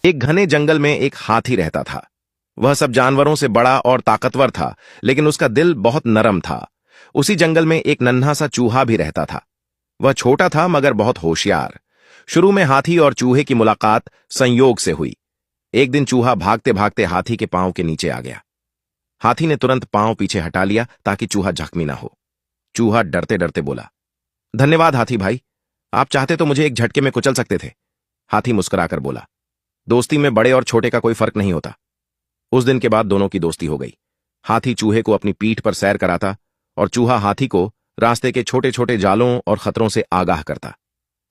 एक घने जंगल में एक हाथी रहता था। वह सब जानवरों से बड़ा और ताकतवर था, लेकिन उसका दिल बहुत नरम था। उसी जंगल में एक नन्हा सा चूहा भी रहता था। वह छोटा था मगर बहुत होशियार। शुरू में हाथी और चूहे की मुलाकात संयोग से हुई। एक दिन चूहा भागते भागते हाथी के पांव के नीचे आ गया। हाथी ने तुरंत पांव पीछे हटा लिया ताकि चूहा जख्मी ना हो। चूहा डरते डरते बोला, धन्यवाद हाथी भाई, आप चाहते तो मुझे एक झटके में कुचल सकते थे। हाथी मुस्कुराकर बोला, दोस्ती में बड़े और छोटे का कोई फर्क नहीं होता। उस दिन के बाद दोनों की दोस्ती हो गई। हाथी चूहे को अपनी पीठ पर सैर कराता और चूहा हाथी को रास्ते के छोटे छोटे जालों और खतरों से आगाह करता।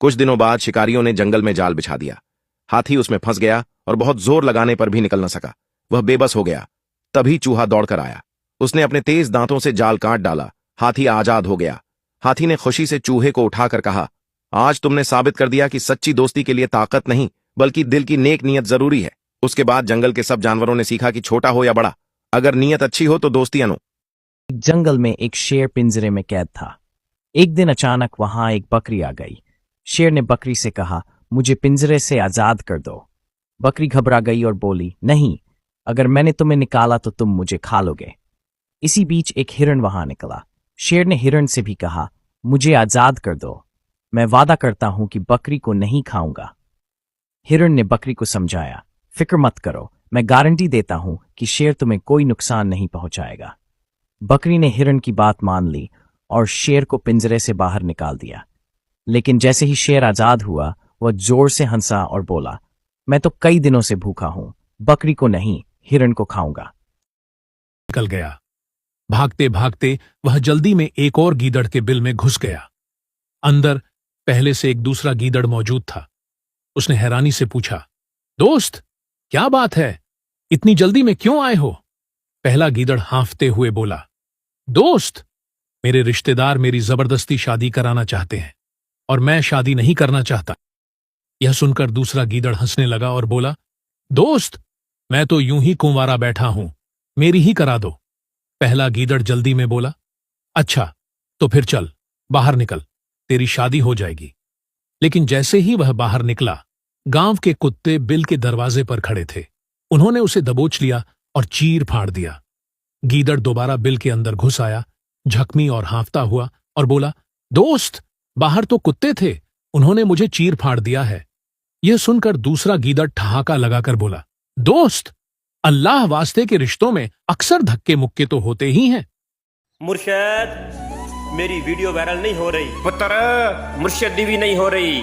कुछ दिनों बाद शिकारियों ने जंगल में जाल बिछा दिया। हाथी उसमें फंस गया और बहुत जोर लगाने पर भी निकल न सका। वह बेबस हो गया। तभी चूहा दौड़कर आया। उसने अपने तेज दांतों से जाल काट डाला। हाथी आजाद हो गया। हाथी ने खुशी से चूहे को उठाकर कहा, आज तुमने साबित कर दिया कि सच्ची दोस्ती के लिए ताकत नहीं बल्कि दिल की नेक नीयत जरूरी है। उसके बाद जंगल के सब जानवरों ने सीखा कि छोटा हो या बड़ा, अगर नीयत अच्छी हो तो दोस्ती अनो। जंगल में एक शेर पिंजरे में कैद था। एक दिन अचानक वहां एक बकरी आ गई। शेर ने बकरी से कहा, मुझे पिंजरे से आजाद कर दो। बकरी घबरा गई और बोली, नहीं, अगर मैंने तुम्हें निकाला तो तुम मुझे खा लोगे। इसी बीच एक हिरण वहां निकला। शेर ने हिरण से भी कहा, मुझे आजाद कर दो, मैं वादा करता हूं कि बकरी को नहीं खाऊंगा। हिरण ने बकरी को समझाया, फिक्र मत करो, मैं गारंटी देता हूं कि शेर तुम्हें कोई नुकसान नहीं पहुंचाएगा। बकरी ने हिरण की बात मान ली और शेर को पिंजरे से बाहर निकाल दिया। लेकिन जैसे ही शेर आजाद हुआ, वह जोर से हंसा और बोला, मैं तो कई दिनों से भूखा हूं, बकरी को नहीं, हिरण को खाऊंगा। निकल गया। भागते भागते वह जल्दी में एक और गीदड़ के बिल में घुस गया। अंदर पहले से एक दूसरा गीदड़ मौजूद था। उसने हैरानी से पूछा, दोस्त, क्या बात है, इतनी जल्दी में क्यों आए हो? पहला गीदड़ हांफते हुए बोला, दोस्त, मेरे रिश्तेदार मेरी जबरदस्ती शादी कराना चाहते हैं और मैं शादी नहीं करना चाहता। यह सुनकर दूसरा गीदड़ हंसने लगा और बोला, दोस्त, मैं तो यूं ही कुंवारा बैठा हूं, मेरी ही करा दो। पहला गीदड़ जल्दी में बोला, अच्छा, तो फिर चल, बाहर निकल, तेरी शादी हो जाएगी। लेकिन जैसे ही वह बाहर निकला, गांव के कुत्ते बिल के दरवाजे पर खड़े थे। उन्होंने उसे दबोच लिया और चीर फाड़ दिया। गीदड़ दोबारा बिल के अंदर घुस आया, झकमी और हांफता हुआ, और बोला, दोस्त, बाहर तो कुत्ते थे, उन्होंने मुझे चीर फाड़ दिया है। यह सुनकर दूसरा गीदड़ ठहाका लगाकर बोला, दोस्त, अल्लाह वास्ते के रिश्तों में अक्सर धक्के मुक्के तो होते ही हैं। मुर्शद, मेरी वीडियो वायरल नहीं हो रही, पुत्र मुर्शद भी नहीं हो रही।